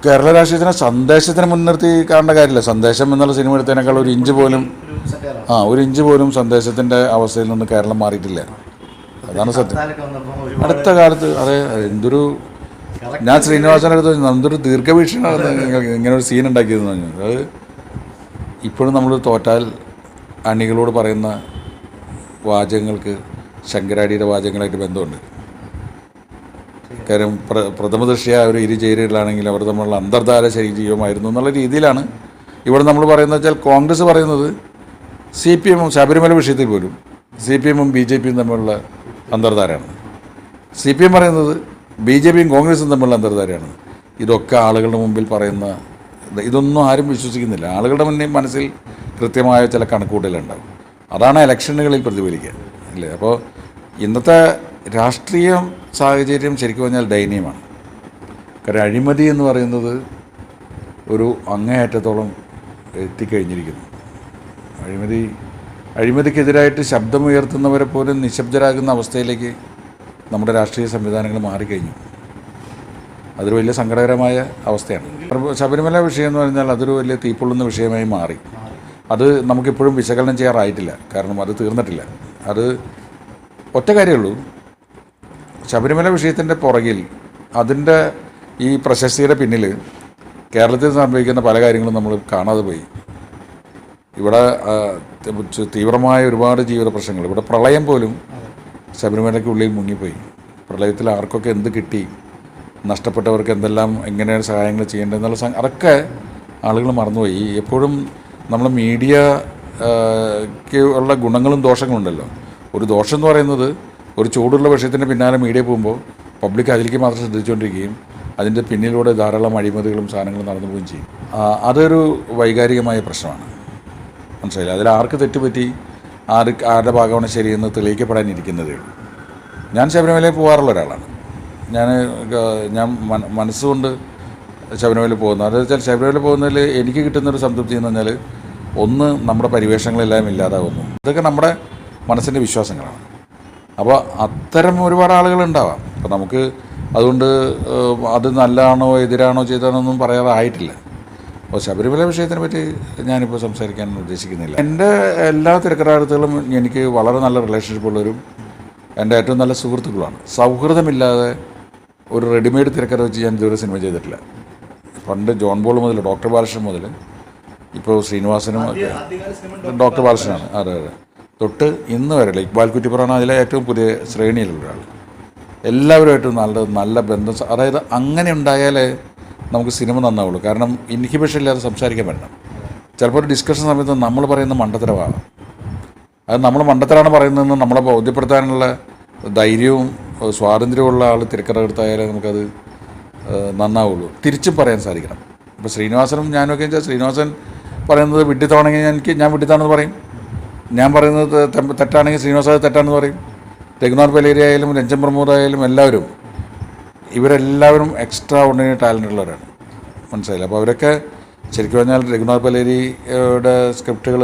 കേരള രാഷ്ട്രീയത്തിനെ സന്ദേശത്തിനെ മുൻനിർത്തി കാണേണ്ട കാര്യമില്ല. സന്ദേശം എന്നുള്ള സിനിമ എടുത്തതിനേക്കാൾ ഒരു ഇഞ്ച് പോലും സന്ദേശത്തിൻ്റെ അവസ്ഥയിൽ നിന്ന് കേരളം മാറിയിട്ടില്ല. അതാണ് സത്യം. അടുത്ത കാലത്ത് അതെ എന്തൊരു ഞാൻ ശ്രീനിവാസൻ്റെ അടുത്ത് എന്തൊരു ദീർഘവീക്ഷണമാണ് ഇങ്ങനെ ഒരു സീൻ ഉണ്ടാക്കിയതെന്ന് പറഞ്ഞു. അത് ഇപ്പോഴും നമ്മൾ തോറ്റാൽ അണികളോട് പറയുന്ന വാചകങ്ങൾക്ക് ശങ്കരാടിയുടെ വാചകങ്ങളായിട്ട് ബന്ധമുണ്ട്. കാര്യം പ്രഥമ ദൃഷ്ടിയ ഒരു ഇരുചേരികളാണെങ്കിൽ അവർ തമ്മിലുള്ള അന്തർധാര ശരീരമായിരുന്നു എന്നുള്ള രീതിയിലാണ് ഇവിടെ നമ്മൾ പറയുന്നത്. വെച്ചാൽ കോൺഗ്രസ് പറയുന്നത് CPM ശബരിമല വിഷയത്തിൽ പോലും CPM BJPയും തമ്മിലുള്ള അന്തർധാരയാണ്. CPM പറയുന്നത് BJPയും കോൺഗ്രസും തമ്മിലുള്ള അന്തർധാരയാണ്. ഇതൊക്കെ ആളുകളുടെ മുമ്പിൽ പറയുന്ന ഇതൊന്നും ആരും വിശ്വസിക്കുന്നില്ല. ആളുകളുടെ മനസ്സിൽ കൃത്യമായ ചില കണക്കുകൂട്ടലുണ്ടാകും. അതാണ് ഇലക്ഷനുകളിൽ പ്രതിഫലിക്കുക അല്ലേ. അപ്പോൾ ഇന്നത്തെ രാഷ്ട്രീയ സാഹചര്യം ശരിക്കും പറഞ്ഞാൽ ദയനീയമാണ്. കാരണം അഴിമതി എന്ന് പറയുന്നത് ഒരു അങ്ങേയറ്റത്തോളം എത്തിക്കഴിഞ്ഞിരിക്കുന്നു. അഴിമതിക്കെതിരായിട്ട് ശബ്ദമുയർത്തുന്നവരെ പോലും നിശബ്ദരാകുന്ന അവസ്ഥയിലേക്ക് നമ്മുടെ രാഷ്ട്രീയ സംവിധാനങ്ങൾ മാറിക്കഴിഞ്ഞു. അതൊരു വലിയ സങ്കടകരമായ അവസ്ഥയാണ്. ശബരിമല വിഷയം എന്ന് പറഞ്ഞാൽ അതൊരു വലിയ തീപ്പൊള്ളുന്ന വിഷയമായി മാറി. അത് നമുക്കിപ്പോഴും വിശകലനം ചെയ്യാറായിട്ടില്ല. കാരണം അത് തീർന്നിട്ടില്ല. അത് ഒറ്റ കാര്യമുള്ളൂ, ശബരിമല വിഷയത്തിൻ്റെ പുറകിൽ അതിൻ്റെ ഈ പ്രശസ്തിയുടെ പിന്നിൽ കേരളത്തിൽ സംഭവിക്കുന്ന പല കാര്യങ്ങളും നമ്മൾ കാണാതെ പോയി. ഇവിടെ തീവ്രമായ ഒരുപാട് ജീവിത പ്രശ്നങ്ങൾ, ഇവിടെ പ്രളയം പോലും ശബരിമലയ്ക്കുള്ളിൽ മുങ്ങിപ്പോയി. പ്രളയത്തിൽ ആർക്കൊക്കെ എന്ത് കിട്ടി, നഷ്ടപ്പെട്ടവർക്ക് എന്തെല്ലാം എങ്ങനെയാണ് സഹായങ്ങൾ ചെയ്യേണ്ടതെന്നുള്ള അതൊക്കെ ആളുകൾ മറന്നുപോയി. എപ്പോഴും നമ്മൾ മീഡിയക്ക് ഉള്ള ഗുണങ്ങളും ദോഷങ്ങളും ഉണ്ടല്ലോ. ഒരു ദോഷം എന്ന് പറയുന്നത് ഒരു ചൂടുള്ള വിഷയത്തിൻ്റെ പിന്നാലെ മീഡിയ പോകുമ്പോൾ പബ്ലിക് അതിലേക്ക് മാത്രം ശ്രദ്ധിച്ചുകൊണ്ടിരിക്കുകയും അതിൻ്റെ പിന്നിലൂടെ ധാരാളം അഴിമതികളും സാധനങ്ങളും നടന്നു പോവുകയും ചെയ്യും. അതൊരു വൈകാരികമായ പ്രശ്നമാണ്. മനസ്സിലായില്ല. അതിൽ ആർക്ക് തെറ്റുപറ്റി, ആരുടെ ഭാഗമാണ് ശരിയെന്ന് തെളിയിക്കപ്പെടാനിരിക്കുന്നതേ ഉള്ളൂ. ഞാൻ ശബരിമലയിൽ പോകാറുള്ള ഒരാളാണ്. ഞാൻ മനസ്സുകൊണ്ട് ശബരിമല പോകുന്നത്. അത് വെച്ചാൽ ശബരിമല പോകുന്നതിൽ എനിക്ക് കിട്ടുന്നൊരു സംതൃപ്തി എന്ന് പറഞ്ഞാൽ ഒന്ന് നമ്മുടെ പരിവേഷങ്ങളെല്ലാം ഇല്ലാതാവുന്നു. ഇതൊക്കെ നമ്മുടെ മനസ്സിൻ്റെ വിശ്വാസങ്ങളാണ്. അപ്പോൾ അത്തരം ഒരുപാട് ആളുകളുണ്ടാവാം. അപ്പോൾ നമുക്ക് അതുകൊണ്ട് അത് നല്ലതാണോ എതിരാണോ ചെയ്തതാണോന്നും പറയാറായിട്ടില്ല. അപ്പോൾ ശബരിമല വിഷയത്തിനെ പറ്റി ഞാനിപ്പോൾ സംസാരിക്കാൻ ഉദ്ദേശിക്കുന്നില്ല. എൻ്റെ എല്ലാ തിരക്കഥാകൃത്തുക്കളും എനിക്ക് വളരെ നല്ല റിലേഷൻഷിപ്പുള്ളവരും എൻ്റെ ഏറ്റവും നല്ല സുഹൃത്തുക്കളാണ്. സൗഹൃദമില്ലാതെ ഒരു റെഡിമെയ്ഡ് തിരക്കഥ വെച്ച് ഞാൻ ഇതുവരെ സിനിമ ചെയ്തിട്ടില്ല. പണ്ട് ജോൺ പോൾ മുതൽ ഡോക്ടർ ബാലകൃഷ്ണൻ മുതൽ ഇപ്പോൾ ശ്രീനിവാസനും ഡോക്ടർ ബാലകൃഷ്ണനാണ്. അതെ തൊട്ട് ഇന്ന് വരെ ഇക്ബാൽ കുറ്റിപ്പുറമാണ് അതിലെ ഏറ്റവും പുതിയ ശ്രേണിയിലുള്ള ഒരാൾ. എല്ലാവരുമായിട്ടും നല്ല ബന്ധം. അതായത് അങ്ങനെ ഉണ്ടായാലേ നമുക്ക് സിനിമ നന്നാവുള്ളൂ. കാരണം ഇൻഹിബിഷൻ ഇല്ലാതെ സംസാരിക്കാൻ പറ്റണം. ചിലപ്പോൾ ഒരു ഡിസ്കഷൻ സമയത്ത് നമ്മൾ പറയുന്ന മണ്ടത്തരമാകാം. അത് നമ്മൾ മണ്ടത്തരാണ് പറയുന്നതെന്ന് നമ്മളെ ബോധ്യപ്പെടുത്താനുള്ള ധൈര്യവും സ്വാതന്ത്ര്യമുള്ള ആൾ തിരക്കഥകൃത്തായാലേ നമുക്കത് നന്നാവുള്ളൂ. തിരിച്ചും പറയാൻ സാധിക്കണം. ഇപ്പോൾ ശ്രീനിവാസനും ഞാനൊക്കെ വെച്ചാൽ ശ്രീനിവാസൻ പറയുന്നത് വിഡ്ഢിത്തമാണെങ്കിൽ ഞാൻ വിഡ്ഢിത്താണെന്ന് പറയും. ഞാൻ പറയുന്നത് തെറ്റാണെങ്കിൽ ശ്രീനിവാസൻ അത് തെറ്റാണെന്ന് പറയും. രഘുനാഥ് പലേരി ആയാലും രഞ്ജൻ പ്രമോദ് ആയാലും എല്ലാവരും ഇവരെല്ലാവരും എക്സ്ട്രാ ഓർഡിനറി ടാലൻ്റ് ഉള്ളവരാണ്. മനസ്സിലായില്ല. അപ്പോൾ അവരൊക്കെ ശരിക്കും പറഞ്ഞാൽ രഘുനാഥ് പലേരിയുടെ സ്ക്രിപ്റ്റുകൾ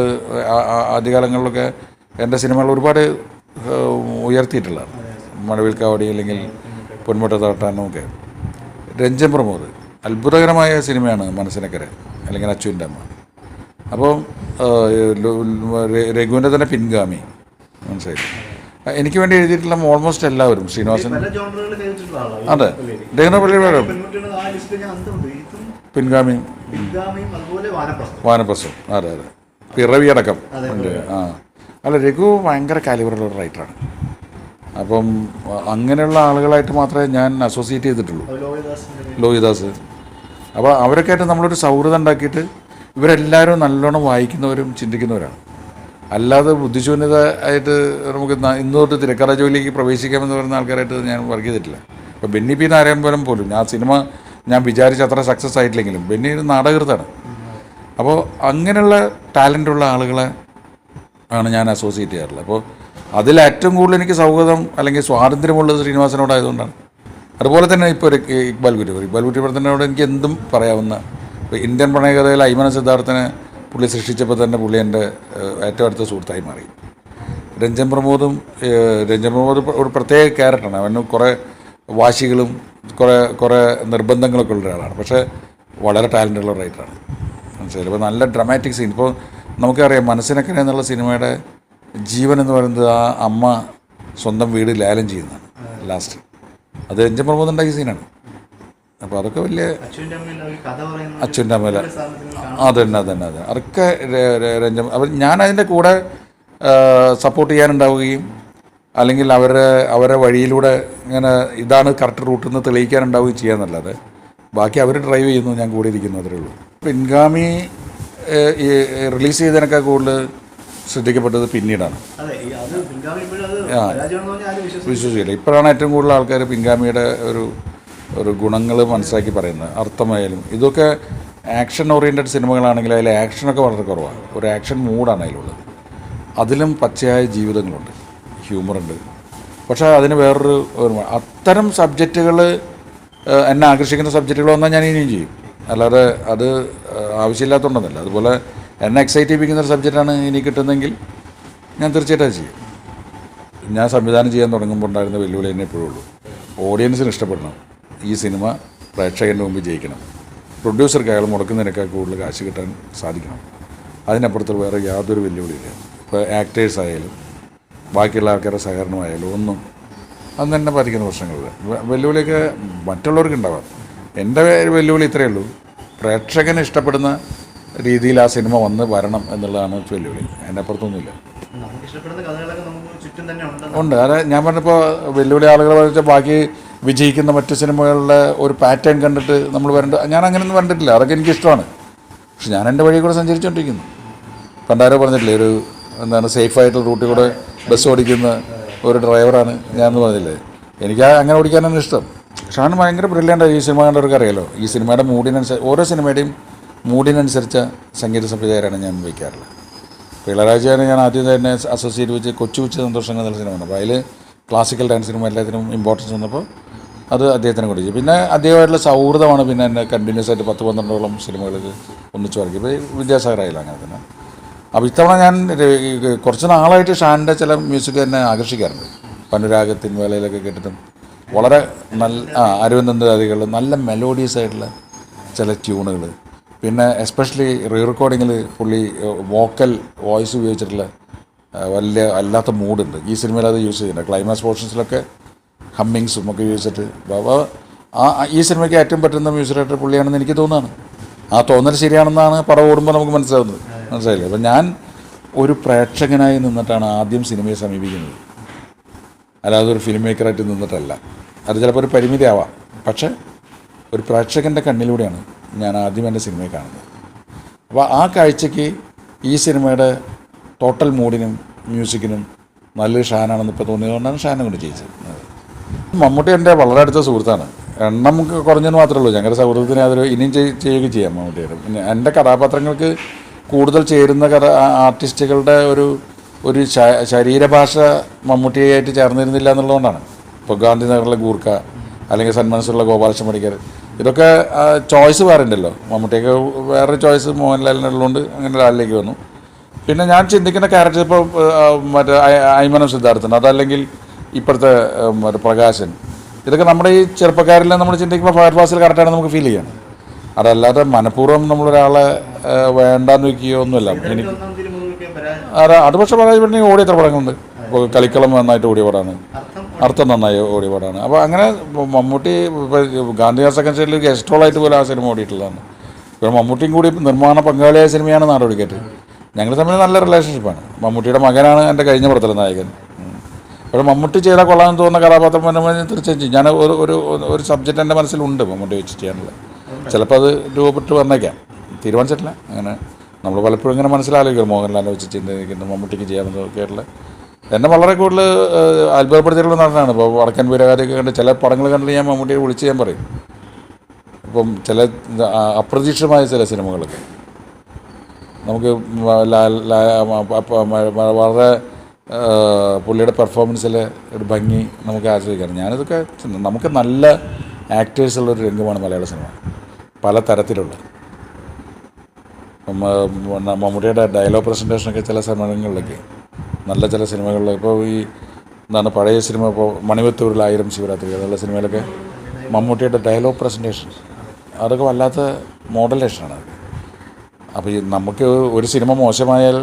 ആദ്യകാലങ്ങളിലൊക്കെ എൻ്റെ സിനിമകൾ ഒരുപാട് ഉയർത്തിയിട്ടുള്ളതാണ്. മഴവിൽ കാവടി അല്ലെങ്കിൽ പൊന്മുട്ട തട്ടാനും ഒക്കെ. രഞ്ജൻ പ്രമോദ് അത്ഭുതകരമായ സിനിമയാണ് മനസ്സിനക്കര അല്ലെങ്കിൽ അച്ചുവിൻ്റെ അമ്മ. അപ്പോൾ രഘുവിൻ്റെ തന്നെ പിൻഗാമി. മനസ്സിലായി. എനിക്ക് വേണ്ടി എഴുതിയിട്ടുള്ള ഓൾമോസ്റ്റ് എല്ലാവരും ശ്രീനിവാസൻ അതെ രഘുനാഥ് പള്ളിയുടെ പിൻഗാമിയും വാനപ്രസ്ഥം അതെ പിറവി അടക്കം ഉണ്ട്. അല്ല രഘു ഭയങ്കര കാലിബറുള്ള ഒരു റൈറ്ററാണ്. അപ്പം അങ്ങനെയുള്ള ആളുകളായിട്ട് മാത്രമേ ഞാൻ അസോസിയേറ്റ് ചെയ്തിട്ടുള്ളൂ. ലോഹിദാസ്. അപ്പോൾ അവരൊക്കെ ആയിട്ട് നമ്മളൊരു സൗഹൃദം ഉണ്ടാക്കിയിട്ട് ഇവരെല്ലാവരും നല്ലോണം വായിക്കുന്നവരും ചിന്തിക്കുന്നവരാണ്. അല്ലാതെ ബുദ്ധിശൂന്യത ആയിട്ട് നമുക്ക് ഇന്ന് തൊട്ട് തിരക്കഥ ജോലിക്ക് പ്രവേശിക്കാമെന്ന് പറയുന്ന ആൾക്കാരായിട്ട് ഞാൻ വർക്ക് ചെയ്തിട്ടില്ല. ഇപ്പോൾ ബെന്നി പി നാരായണപുരം പോലും ആ സിനിമ ഞാൻ വിചാരിച്ച അത്ര സക്സസ് ആയിട്ടില്ലെങ്കിലും ബെന്നി ഒരു നാടകൃത്താണ്. അപ്പോൾ അങ്ങനെയുള്ള ടാലൻ്റുള്ള ആളുകളെ ആണ് ഞാൻ അസോസിയേറ്റ് ചെയ്യാറുള്ളത്. അപ്പോൾ അതിൽ ഏറ്റവും കൂടുതൽ എനിക്ക് സൗഹൃദം അല്ലെങ്കിൽ സ്വാതന്ത്ര്യമുള്ളത് ശ്രീനിവാസനോടായതുകൊണ്ടാണ്. അതുപോലെ തന്നെ ഇപ്പോൾ ഇക്ബാൽ കുറ്റിപ്പുറത്തിനോട് എനിക്ക് എന്തും പറയാവുന്ന. ഇപ്പോൾ ഇന്ത്യൻ പ്രണയകഥയിൽ അയ്മന സിദ്ധാർത്ഥനെ പുള്ളി സൃഷ്ടിച്ചപ്പോൾ തന്നെ പുള്ളി എൻ്റെ ഏറ്റവും അടുത്ത സുഹൃത്തായി മാറി. രഞ്ജൻ പ്രമോദ് ഒരു പ്രത്യേക ക്യാരക്ടറാണ്. അവന് കുറേ വാശികളും കുറേ നിർബന്ധങ്ങളൊക്കെ ഉള്ള ഒരാളാണ്. പക്ഷേ വളരെ ടാലൻ്റുള്ള റൈറ്ററാണ്. മനസ്സിലായില്ല. ഇപ്പോൾ നല്ല ഡ്രമാറ്റിക് സീൻ. ഇപ്പോൾ നമുക്കറിയാം മനസ്സിനക്കരെ എന്നുള്ള സിനിമയുടെ ജീവൻ എന്ന് പറയുന്നത് ആ അമ്മ സ്വന്തം വീട് ലേലം ചെയ്യുന്നതാണ് ലാസ്റ്റ്. അത് എൻ. പ്രമോദ് ഉണ്ടാക്കിയ സീനാണ്. അപ്പോൾ അതൊക്കെ വലിയ അച്ഛൻ്റെ അമ്മയില അതന്നെ അതൊക്കെ രഞ്ജൻ. അപ്പം ഞാനതിൻ്റെ കൂടെ സപ്പോർട്ട് ചെയ്യാനുണ്ടാവുകയും അല്ലെങ്കിൽ അവരെ വഴിയിലൂടെ ഇങ്ങനെ ഇതാണ് കറക്റ്റ് റൂട്ടിൽ നിന്ന് തെളിയിക്കാനുണ്ടാവുകയും ചെയ്യാന്നല്ലാതെ ബാക്കി അവർ ഡ്രൈവ് ചെയ്യുന്നു, ഞാൻ കൂടെ ഇരിക്കുന്നു, അത്രേ ഉള്ളൂ. പിൻഗാമി റിലീസ് ചെയ്തതിനൊക്കെ കൂടുതൽ ശ്രദ്ധിക്കപ്പെട്ടത് പിന്നീടാണ്. വിശ്വസിക്കില്ല. ഇപ്പോഴാണ് ഏറ്റവും കൂടുതൽ ആൾക്കാർ പിൻഗാമിയുടെ ഒരു ഗുണങ്ങൾ മനസ്സിലാക്കി പറയുന്നത്. അർത്ഥമായാലും ഇതൊക്കെ ആക്ഷൻ ഓറിയൻറ്റഡ് സിനിമകളാണെങ്കിൽ അതിൽ ആക്ഷനൊക്കെ വളരെ കുറവാണ്. ഒരു ആക്ഷൻ മൂഡാണ് അതിലുള്ളത്. അതിലും പച്ചയായ ജീവിതങ്ങളുണ്ട്, ഹ്യൂമറുണ്ട്. പക്ഷേ അതിന് വേറൊരു അത്തരം സബ്ജക്റ്റുകൾ എന്നെ ആകർഷിക്കുന്ന സബ്ജക്റ്റുകൾ വന്നാൽ ഞാൻ ഇനിയും ചെയ്യും. അല്ലാതെ അത് ആവശ്യമില്ലാത്തതുകൊണ്ടൊന്നുമല്ല. അതുപോലെ എന്നെ എക്സൈറ്റ് ചെയ്യിപ്പിക്കുന്ന ഒരു സബ്ജക്റ്റാണ് ഇനി കിട്ടുന്നതെങ്കിൽ ഞാൻ തീർച്ചയായിട്ടും അത് ചെയ്യും. ഞാൻ സംവിധാനം ചെയ്യാൻ തുടങ്ങുമ്പോൾ ഉണ്ടായിരുന്ന വെല്ലുവിളി തന്നെ എപ്പോഴും ഉള്ളൂ. ഓഡിയൻസിന് ഇഷ്ടപ്പെടണം, ഈ സിനിമ പ്രേക്ഷകൻ്റെ മുമ്പിൽ ജയിക്കണം, പ്രൊഡ്യൂസർക്ക് അയാൾ മുടക്കുന്നതിനേക്കാൾ കൂടുതൽ കാശ് കിട്ടാൻ സാധിക്കണം. അതിനപ്പുറത്ത് വേറെ യാതൊരു വെല്ലുവിളിയില്ല. ഇപ്പോൾ ആക്ടേഴ്സ് ആയാലും ബാക്കിയുള്ള ആൾക്കാരുടെ സഹകരണമായാലും ഒന്നും അത് തന്നെ ബാധിക്കുന്ന പ്രശ്നങ്ങളില്ല. വെല്ലുവിളിയൊക്കെ മറ്റുള്ളവർക്ക് ഉണ്ടാവാം. എൻ്റെ വെല്ലുവിളി ഇത്രയേ ഉള്ളൂ, പ്രേക്ഷകന് ഇഷ്ടപ്പെടുന്ന രീതിയിൽ ആ സിനിമ വരണം എന്നുള്ളതാണ് വെല്ലുവിളി. അതിൻ്റെ അപ്പുറത്തൊന്നുമില്ല. ഉണ്ട്. അത് ഞാൻ പറഞ്ഞപ്പോൾ വെല്ലുവിളി ആളുകൾ വെച്ചാൽ ബാക്കി വിജയിക്കുന്ന മറ്റു സിനിമകളുടെ ഒരു പാറ്റേൺ കണ്ടിട്ട് നമ്മൾ ഞാൻ അങ്ങനെയൊന്നും കണ്ടിട്ടില്ല. അതൊക്കെ എനിക്കിഷ്ടമാണ്. പക്ഷെ ഞാൻ എൻ്റെ വഴി കൂടെ സഞ്ചരിച്ചുകൊണ്ടിരിക്കുന്നു. പണ്ടാരോ പറഞ്ഞിട്ടില്ലേ, ഒരു എന്താണ് സേഫായിട്ടുള്ള റൂട്ടിൽ കൂടെ ബസ് ഓടിക്കുന്ന ഒരു ഡ്രൈവറാണ് ഞാനെന്ന് പറഞ്ഞില്ലേ. എനിക്ക് അങ്ങനെ ഓടിക്കാനാണ് ഇഷ്ടം. ഷാൻ ഭയങ്കര ബ്രില്യൻ്റ്. ഈ സിനിമ കണ്ടവർക്ക് അറിയാലോ, ഈ സിനിമയുടെ മൂഡിനനുസരിച്ച് ഓരോ സിനിമയുടെയും മൂഡിനനുസരിച്ച സംഗീത സംവിധായകരാണ് ഞാൻ വയ്ക്കാറുള്ളത്. ഇളയരാജയാണ് ഞാൻ ആദ്യം തന്നെ അസോസിയേറ്റ് വെച്ച് കൊച്ചു സന്തോഷങ്ങൾ എന്നുള്ള സിനിമയാണ്. അപ്പോൾ അതിൽ ക്ലാസിക്കൽ ഡാൻസിനും എല്ലാത്തിനും ഇമ്പോർട്ടൻസ് വന്നപ്പോൾ അത് അദ്ദേഹത്തിനെ കൊടുത്തു. പിന്നെ അദ്ദേഹമായിട്ടുള്ള സൗഹൃദമാണ് പിന്നെ എന്നെ കണ്ടിന്യൂസ് ആയിട്ട് 10-12ഓളം സിനിമകൾക്ക് ഒന്നിച്ച് വരയ്ക്കും. ഇപ്പോൾ വിദ്യാസാഗറായില്ല അങ്ങനെ തന്നെ. അപ്പോൾ ഇത്തവണ ഞാൻ കുറച്ച് നാളായിട്ട് ഷാൻ്റെ ചില മ്യൂസിക് എന്നെ ആകർഷിക്കാറുണ്ട്. പനുരാഗത്തിൻ വേളയിലൊക്കെ കേട്ടിട്ടും വളരെ നല്ല അരവിന്ദാദികൾ നല്ല മെലോഡിയസ് ആയിട്ടുള്ള ചില ട്യൂണുകൾ. പിന്നെ എസ്പെഷ്യലി റീ റെക്കോർഡിങ്ങിൽ പുള്ളി വോക്കൽ വോയിസ് ഉപയോഗിച്ചിട്ടുള്ള വലിയ അല്ലാത്ത മൂഡുണ്ട്. ഈ സിനിമയിൽ അത് യൂസ് ചെയ്യുന്നുണ്ട്. ക്ലൈമാക്സ് പോർഷൻസിലൊക്കെ ഹമ്മിങ്സും ഒക്കെ ഉപയോഗിച്ചിട്ട് ഈ സിനിമയ്ക്ക് ഏറ്റവും പറ്റുന്ന മ്യൂസിക് ഡയറക്ടർ പുള്ളിയാണെന്ന് എനിക്ക് തോന്നുകയാണ്. ആ തോന്നൽ ശരിയാണെന്നാണ് പടം ഓടുമ്പോൾ നമുക്ക് മനസ്സിലായില്ലേ. അപ്പം ഞാൻ ഒരു പ്രേക്ഷകനായി നിന്നിട്ടാണ് ആദ്യം സിനിമയെ സമീപിക്കുന്നത്, അല്ലാതെ ഒരു ഫിലിം മേക്കറായിട്ട് നിന്നിട്ടല്ല. അത് ചിലപ്പോൾ ഒരു പരിമിതി ആവാം, പക്ഷേ ഒരു പ്രേക്ഷകൻ്റെ കണ്ണിലൂടെയാണ് ഞാൻ ആദ്യം എൻ്റെ സിനിമയെ കാണുന്നത്. അപ്പോൾ ആ കാഴ്ചയ്ക്ക് ഈ സിനിമയുടെ ടോട്ടൽ മൂഡിനും മ്യൂസിക്കിനും നല്ലൊരു ഷാനാണെന്ന് ഇപ്പോൾ തോന്നിയതുകൊണ്ടാണ് ഷാനെ കൊണ്ട് ചെയ്യിച്ചത്. മമ്മൂട്ടി എൻ്റെ വളരെ അടുത്ത സുഹൃത്താണ്. എണ്ണം കുറഞ്ഞെന്ന് മാത്രമേ ഉള്ളൂ. ഞങ്ങളുടെ സൗഹൃദത്തിന് അതൊരു ഇനിയും ചെയ്യുകയും ചെയ്യാം മമ്മൂട്ടിയുടെ. പിന്നെ എൻ്റെ കഥാപാത്രങ്ങൾക്ക് കൂടുതൽ ചേരുന്ന ആർട്ടിസ്റ്റുകളുടെ ഒരു ശരീരഭാഷ മമ്മൂട്ടിയായിട്ട് ചേർന്നിരുന്നില്ല എന്നുള്ളതുകൊണ്ടാണ്. ഇപ്പോൾ ഗാന്ധിനഗറിലെ ഗൂർഖ അല്ലെങ്കിൽ സന്മനസ്സുള്ള ഗോപാലകൃഷ്ണ പണിക്കർ, ഇതൊക്കെ ചോയ്സ് വേറെ ഉണ്ടല്ലോ. മമ്മൂട്ടിയൊക്കെ വേറൊരു ചോയ്സ് മോഹൻലാലിനുള്ളതുകൊണ്ട് അങ്ങനെ ലാലിലേക്ക് വന്നു. പിന്നെ ഞാൻ ചിന്തിക്കുന്ന ക്യാരക്ടർ ഇപ്പോൾ മറ്റേ അയ്മനം സിദ്ധാർത്ഥൻ, അതല്ലെങ്കിൽ ഇപ്പോഴത്തെ മറ്റേ പ്രകാശൻ, ഇതൊക്കെ നമ്മുടെ ഈ ചെറുപ്പക്കാരിൽ നമ്മൾ ചിന്തിക്കുമ്പോൾ ഫയർഫാസിൽ കറക്റ്റാണ് നമുക്ക് ഫീൽ ചെയ്യണം. അതല്ലാതെ മനഃപൂർവ്വം നമ്മളൊരാളെ വേണ്ടാന്ന് വയ്ക്കുകയോ ഒന്നുമല്ല. എനിക്ക് അത് പക്ഷേ പരാജയപ്പെട്ടെങ്കിൽ ഓടിയ എത്ര പടങ്ങളുണ്ട്. ഇപ്പോൾ കളിക്കളം നന്നായിട്ട് ഓടിയ പടമാണ്, അർത്ഥം നന്നായി ഓടിയ പടമാണ്. അപ്പോൾ അങ്ങനെ മമ്മൂട്ടി ഇപ്പോൾ ഗാന്ധി സെക്കൻഡ് സ്റ്റേജിൽ ഗസ്റ്റ് റോളായിട്ട് പോലും ആ സിനിമ ഓടിയിട്ടുള്ളതാണ്. ഇപ്പോൾ മമ്മൂട്ടിയും കൂടി നിർമ്മാണ പങ്കാളിയായ സിനിമയാണ് നാടോടിക്കാറ്റ്. ഞങ്ങൾ തമ്മിൽ നല്ല റിലേഷൻഷിപ്പാണ്. മമ്മൂട്ടിയുടെ മകനാണ് എൻ്റെ കഴിഞ്ഞ പടത്തിലെ നായകൻ. അപ്പോൾ മമ്മൂട്ടി ചെയ്താൽ കൊള്ളാമെന്ന് തോന്നുന്ന കഥാപാത്രം തീർച്ചയായും ചെയ്യും. ഞാൻ ഒരു സബ്ജക്റ്റ് എൻ്റെ മനസ്സിലുണ്ട് മമ്മൂട്ടി വെച്ച് ചെയ്യാനുള്ളത്. ചിലപ്പോൾ അത് രൂപപ്പെട്ട് വന്നേക്കാം, തീരുമാനിച്ചിട്ടില്ല. അങ്ങനെ നമ്മൾ പലപ്പോഴും ഇങ്ങനെ മനസ്സിലാലോചിക്കും മോഹൻലാലിനെ വെച്ച് ചിന്തിക്കുന്നത് മമ്മൂട്ടിക്ക് ചെയ്യാമെന്നൊക്കെ ആയിട്ടുള്ള. എന്നെ വളരെ കൂടുതൽ അത്ഭുതപ്പെടുത്തിയിട്ടുള്ള നടനാണ്. ഇപ്പോൾ വടക്കൻ വീരകാരിയൊക്കെ കണ്ട് ചില പടങ്ങൾ കണ്ടിട്ട് ഞാൻ മമ്മൂട്ടിയെ വിളിച്ച് ഞാൻ പറയും. ഇപ്പം ചില അപ്രതീക്ഷിതമായ ചില സിനിമകളൊക്കെ നമുക്ക് വളരെ പുള്ളിയുടെ പെർഫോമൻസിലെ ഒരു ഭംഗി നമുക്ക് ആസ്വദിക്കാം. ഞാനിതൊക്കെ നമുക്ക് നല്ല ആക്ടേഴ്സുള്ളൊരു രംഗമാണ് മലയാള സിനിമ, പല തരത്തിലുള്ള. മമ്മൂട്ടിയുടെ ഡയലോഗ് പ്രസൻറ്റേഷനൊക്കെ ചില സമയങ്ങളിലൊക്കെ നല്ല ചില സിനിമകളിൽ ഇപ്പോൾ ഈ എന്താണ് പഴയ സിനിമ ഇപ്പോൾ മണിവത്തൂരിൽ 1000 ശിവരാത്രി എന്നുള്ള സിനിമയിലൊക്കെ മമ്മൂട്ടിയുടെ ഡയലോഗ് പ്രസൻറ്റേഷൻ അതൊക്കെ വല്ലാത്ത മോഡലേഷനാണ് അത്. അപ്പോൾ ഈ നമുക്ക് ഒരു സിനിമ മോശമായാൽ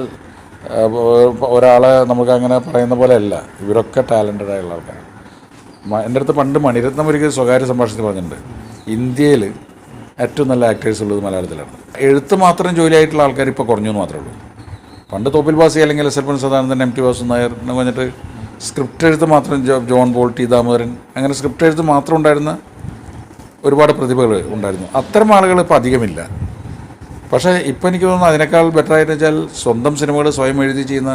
ഒരാളെ നമുക്കങ്ങനെ പറയുന്ന പോലെ അല്ല, ഇവരൊക്കെ ടാലൻറ്റഡ് ആയുള്ള ആൾക്കാരാണ്. എൻ്റെ അടുത്ത് പണ്ട് മണിരത്നം ഒരിക്കൽ സ്വകാര്യ സംഭാഷണത്തിൽ പറഞ്ഞിട്ടുണ്ട്, ഇന്ത്യയിൽ ഏറ്റവും നല്ല ആക്ടേഴ്സ് ഉള്ളത് മലയാളത്തിലാണ്. എഴുത്ത് മാത്രം ജോലിയായിട്ടുള്ള ആൾക്കാർ ഇപ്പോൾ കുറഞ്ഞു എന്ന് മാത്രമേ ഉള്ളൂ. പണ്ട് തോപ്പിൽ ബാസി അല്ലെങ്കിൽ എസ്.എൽ. സദാനന്ദൻ, എം.ടി. വാസു നായർ എന്ന് പറഞ്ഞിട്ട് സ്ക്രിപ്റ്റ് എഴുത്ത് മാത്രം ജോൺ പോൾ, ടി ദാമോദരൻ, അങ്ങനെ സ്ക്രിപ്റ്റ് എഴുത്ത് മാത്രം ഉണ്ടായിരുന്ന ഒരുപാട് പ്രതിഭകൾ ഉണ്ടായിരുന്നു. അത്തരം ആളുകൾ ഇപ്പോൾ അധികമില്ല. പക്ഷേ ഇപ്പോൾ എനിക്ക് തോന്നുന്നു അതിനേക്കാൾ ബെറ്ററായിട്ട് വെച്ചാൽ സ്വന്തം സിനിമകൾ സ്വയം എഴുതി ചെയ്യുന്ന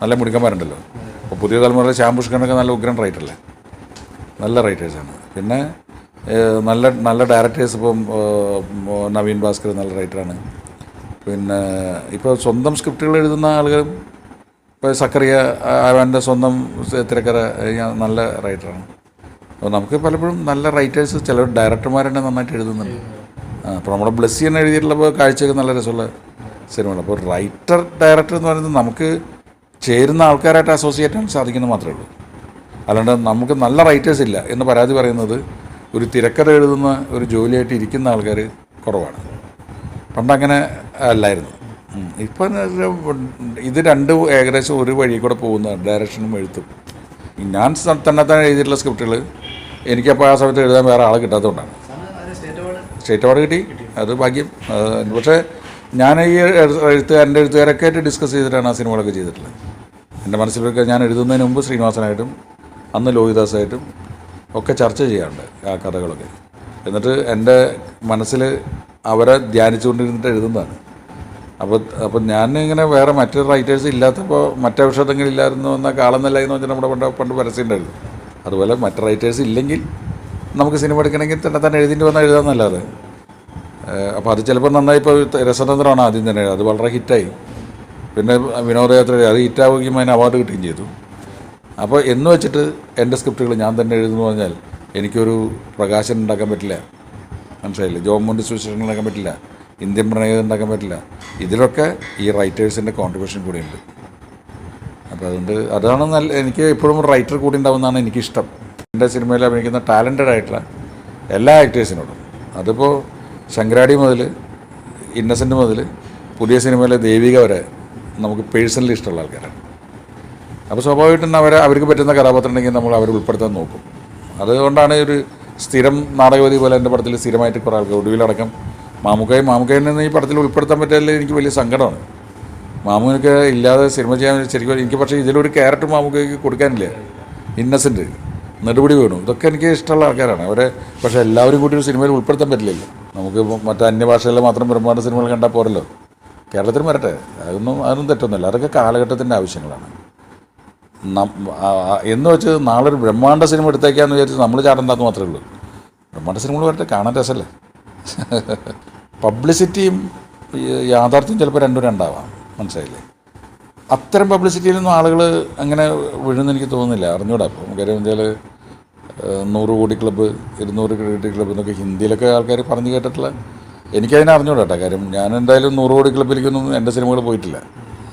നല്ല മുടുക്കന്മാരുണ്ടല്ലോ. ഇപ്പോൾ പുതിയ തലമുറയിലെ ശ്യാം പുഷ്കറിനൊക്കെ നല്ല ഉഗ്രൻ റൈറ്ററല്ലേ, നല്ല റൈറ്റേഴ്സാണ്. പിന്നെ നല്ല നല്ല ഡയറക്ടേഴ്സ്, ഇപ്പം നവീൻ ഭാസ്കർ നല്ല റൈറ്ററാണ്. പിന്നെ ഇപ്പോൾ സ്വന്തം സ്ക്രിപ്റ്റുകൾ എഴുതുന്ന ആളുകളും, ഇപ്പോൾ സക്കറിയ അവൻ്റെ സ്വന്തം തിരക്കഥ നല്ല റൈറ്ററാണ്. അപ്പോൾ നമുക്ക് പലപ്പോഴും നല്ല റൈറ്റേഴ്സ്, ചില ഡയറക്ടർമാർ തന്നെ നന്നായിട്ട് എഴുതുന്നുണ്ട്. അപ്പോൾ നമ്മുടെ ബ്ലെസ്സി എഴുതിയിട്ടുള്ളപ്പോൾ കാഴ്ചയൊക്കെ നല്ല രസമുള്ള സിനിമകൾ. അപ്പോൾ റൈറ്റർ ഡയറക്ടർ എന്ന് പറയുന്നത് നമുക്ക് ചേരുന്ന ആൾക്കാരായിട്ട് അസോസിയേറ്റ് ചെയ്യാൻ സാധിക്കുന്നത് മാത്രമേ ഉള്ളൂ. അല്ലാണ്ട് നമുക്ക് നല്ല റൈറ്റേഴ്സ് ഇല്ല എന്ന് പരാതി പറയുന്നത് ഒരു തിരക്കഥ എഴുതുന്ന ഒരു ജോലിയായിട്ട് ഇരിക്കുന്ന ആൾക്കാർ കുറവാണ്. പണ്ടങ്ങനെ അല്ലായിരുന്നു. ഇപ്പം ഇത് രണ്ടും ഏകദേശം ഒരു വഴി കൂടെ പോകുന്ന ഡയറക്ഷനും എഴുത്തും. ഞാൻ തന്നെത്താൻ എഴുതിയിട്ടുള്ള സ്ക്രിപ്റ്റുകൾ എനിക്കപ്പോൾ ആ സമയത്ത് എഴുതാൻ വേറെ ആളെ കിട്ടാത്തതുകൊണ്ടാണ്. സ്റ്റേറ്റ് അവാർഡ് കിട്ടി, അത് ഭാഗ്യം. പക്ഷേ ഞാൻ ഈ എൻ്റെ എഴുത്തുകാരൊക്കെ ആയിട്ട് ഡിസ്കസ് ചെയ്തിട്ടാണ് ആ സിനിമകളൊക്കെ ചെയ്തിട്ടുള്ളത്. എൻ്റെ മനസ്സിലൊക്കെ ഞാൻ എഴുതുന്നതിന് മുമ്പ് ശ്രീനിവാസനായിട്ടും അന്ന് ലോഹിദാസായിട്ടും ഒക്കെ ചർച്ച ചെയ്യാറുണ്ട് ആ കഥകളൊക്കെ. എന്നിട്ട് എൻ്റെ മനസ്സിൽ അവരെ ധ്യാനിച്ചുകൊണ്ടിരുന്നിട്ട് എഴുതുന്നതാണ്. അപ്പോൾ ഞാനിങ്ങനെ വേറെ മറ്റു റൈറ്റേഴ്സ് ഇല്ലാത്തപ്പോൾ മറ്റവസരങ്ങളില്ലായിരുന്നു എന്ന കാളെന്നല്ല എന്ന് വെച്ചാൽ നമ്മുടെ പണ്ട് പരസ്യം ഉണ്ടായിരുന്നു. അതുപോലെ മറ്റു റൈറ്റേഴ്സ് ഇല്ലെങ്കിൽ നമുക്ക് സിനിമ എടുക്കണമെങ്കിൽ തന്നെ എഴുതിയിട്ട് വന്നാൽ എഴുതാമെന്നല്ലാതെ. അപ്പോൾ അത് ചിലപ്പോൾ നന്നായി. ഇപ്പോൾ രസതന്ത്രമാണ് ആദ്യം തന്നെ, അത് വളരെ ഹിറ്റായി. പിന്നെ വിനോദയാത്ര അത് ഹിറ്റാവുകയും അതിന് അവാർഡ് കിട്ടുകയും ചെയ്തു. അപ്പോൾ എന്ന് വെച്ചിട്ട് എൻ്റെ സ്ക്രിപ്റ്റുകൾ ഞാൻ തന്നെ എഴുതുന്നു പറഞ്ഞാൽ എനിക്കൊരു പ്രകാശനം ഉണ്ടാക്കാൻ പറ്റില്ല, മനസ്സിലായില്ലേ? ജോൺ മോൻ്റെ സുവിശേഷങ്ങൾ ഉണ്ടാക്കാൻ പറ്റില്ല, ഇന്ത്യൻ പ്രണയം ഉണ്ടാക്കാൻ പറ്റില്ല. ഇതിലൊക്കെ ഈ റൈറ്റേഴ്സിൻ്റെ കോൺട്രിബ്യൂഷൻ കൂടിയുണ്ട്. അപ്പോൾ അതുകൊണ്ട് അതാണ് എനിക്ക് എപ്പോഴും റൈറ്റർ കൂടി ഉണ്ടാവുന്നതാണ് എനിക്കിഷ്ടം. എൻ്റെ സിനിമയിൽ അഭിനയിക്കുന്ന ടാലൻറ്റഡ് ആയിട്ടുള്ള എല്ലാ ആക്ടേഴ്സിനോടും, അതിപ്പോൾ ശങ്കരാടി മുതൽ ഇന്നസെൻ്റ് മുതൽ പുതിയ സിനിമയിലെ ദേവിക വരെ നമുക്ക് പേഴ്സണലി ഇഷ്ടമുള്ള ആൾക്കാരാണ്. അപ്പോൾ സ്വാഭാവികമായിട്ടും അവർക്ക് പറ്റുന്ന കഥാപാത്രം ഉണ്ടെങ്കിൽ നമ്മൾ അവരെ ഉൾപ്പെടുത്താൻ നോക്കും. അതുകൊണ്ടാണ് ഒരു സ്ഥിരം നാടകവേദി പോലെ എൻ്റെ പടത്തിൽ സ്ഥിരമായിട്ട് കുറേ ആൾക്കാർ, ഒടുവിലടക്കം മാമുക്കായിനെ ഈ പടത്തിൽ ഉൾപ്പെടുത്താൻ പറ്റില്ല. എനിക്ക് വലിയ സങ്കടമാണ്. മാമുവിനൊക്കെ ഇല്ലാതെ സിനിമ ചെയ്യാൻ ശരിക്കും എനിക്ക്. പക്ഷേ ഇതിലൊരു ക്യാരക്ടർ മാമുക്കയ്ക്ക് കൊടുക്കാനില്ല. ഇന്നസെൻ്റ്, നെടുപിടി വീണു, ഇതൊക്കെ എനിക്ക് ഇഷ്ടമുള്ള ആൾക്കാരാണ് അവരെ. പക്ഷേ എല്ലാവരും കൂടി ഒരു സിനിമയിൽ ഉൾപ്പെടുത്താൻ പറ്റില്ലല്ലോ. നമുക്ക് മറ്റേ അന്യഭാഷകളിൽ മാത്രം ബ്രഹ്മാണ്ഡ സിനിമകൾ കണ്ടാൽ പോരല്ലോ. കേരളത്തിൽ വരട്ടെ, അതൊന്നും തെറ്റൊന്നുമില്ല. അതൊക്കെ കാലഘട്ടത്തിൻ്റെ ആവശ്യങ്ങളാണ്. എന്ന് വെച്ച് നാളെ ഒരു ബ്രഹ്മാണ്ഡ സിനിമ എടുത്തേക്കാന്ന് വിചാരിച്ച് നമ്മൾ ചാടണ്ടെന്ന് മാത്രമേ ഉള്ളൂ. ബ്രഹ്മാണ്ഡ സിനിമകൾ വരട്ടെ, കാണാൻ രസമല്ലേ. പബ്ലിസിറ്റിയും യാഥാർത്ഥ്യം ചിലപ്പോൾ രണ്ടും രണ്ടാവാം, മനസ്സിലായില്ലേ? അത്തരം പബ്ലിസിറ്റിയിലൊന്നും ആളുകൾ അങ്ങനെ വീഴുമെന്ന് എനിക്ക് തോന്നുന്നില്ല. അറിഞ്ഞൂടാ. അപ്പോൾ കാര്യം വെച്ചാൽ 100 കോടി ക്ലബ്ബ്, 200 കോടി ക്ലബ്ബ് എന്നൊക്കെ ഹിന്ദിയിലൊക്കെ ആൾക്കാർ പറഞ്ഞു കേട്ടിട്ടുള്ള, എനിക്കതിനെ അറിഞ്ഞൂടാ കേട്ടോ. കാര്യം ഞാൻ എന്തായാലും 100 കോടി ക്ലബ്ബിലേക്കൊന്നും എൻ്റെ സിനിമകൾ പോയിട്ടില്ല.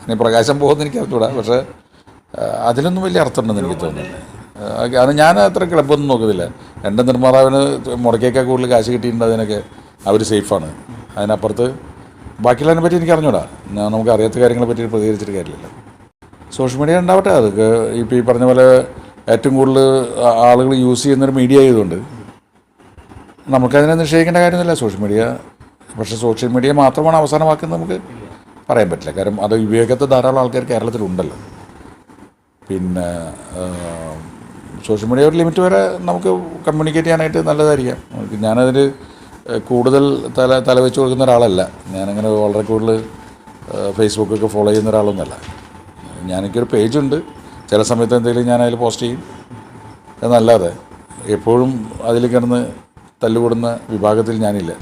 ഇനി പ്രകാശം പോകുമെന്ന് എനിക്ക് അറിഞ്ഞൂടാ. പക്ഷേ അതിലൊന്നും വലിയ അർത്ഥമുണ്ടെന്ന് എനിക്ക് തോന്നുന്നില്ല. അത് ഞാൻ അത്ര ക്ലബ്ബൊന്നും നോക്കുന്നില്ല. എൻ്റെ നിർമ്മാതാവിന് മുടക്കേക്കാൾ കൂടുതൽ കാശ് കിട്ടിയിട്ടുണ്ട്, അതിനൊക്കെ അവർ സേഫാണ്. അതിനപ്പുറത്ത് ബാക്കിയുള്ളതിനെ പറ്റി എനിക്ക് അറിഞ്ഞൂടാ. നമുക്ക് അറിയാത്ത കാര്യങ്ങളെ പറ്റി പ്രതികരിച്ചിട്ട് കാര്യമില്ല. സോഷ്യൽ മീഡിയ ഉണ്ടാവട്ടെ. അതൊക്കെ ഇപ്പോൾ ഈ പറഞ്ഞ പോലെ ഏറ്റവും കൂടുതൽ ആളുകൾ യൂസ് ചെയ്യുന്നൊരു മീഡിയ ആയതുകൊണ്ട് നമുക്കതിനെ നിഷേധിക്കേണ്ട കാര്യമൊന്നുമില്ല സോഷ്യൽ മീഡിയ. പക്ഷേ സോഷ്യൽ മീഡിയ മാത്രമാണ് അവസാനമാക്കുന്നത് നമുക്ക് പറയാൻ പറ്റില്ല. കാരണം അത് ഉപയോഗിക്കാത്ത ധാരാളം ആൾക്കാർ കേരളത്തിലുണ്ടല്ലോ. പിന്നെ സോഷ്യൽ മീഡിയ ഒരു ലിമിറ്റ് വരെ നമുക്ക് കമ്മ്യൂണിക്കേറ്റ് ചെയ്യാനായിട്ട് നല്ലതായിരിക്കാം. ഞാനതിൽ കൂടുതൽ തല വെച്ച് കൊടുക്കുന്ന ഒരാളല്ല. ഞാനങ്ങനെ വളരെ കൂടുതൽ ഫേസ്ബുക്കൊക്കെ ഫോളോ ചെയ്യുന്ന ഒരാളൊന്നുമല്ല. എനിക്കൊരു പേജുണ്ട്. ചില സമയത്ത് എന്തെങ്കിലും ഞാൻ അതിൽ പോസ്റ്റ് ചെയ്യും എന്നല്ലാതെ എപ്പോഴും അതിൽ കിടന്ന് തല്ലുകൂടുന്ന വിഭാഗത്തിൽ ഞാനില്ല.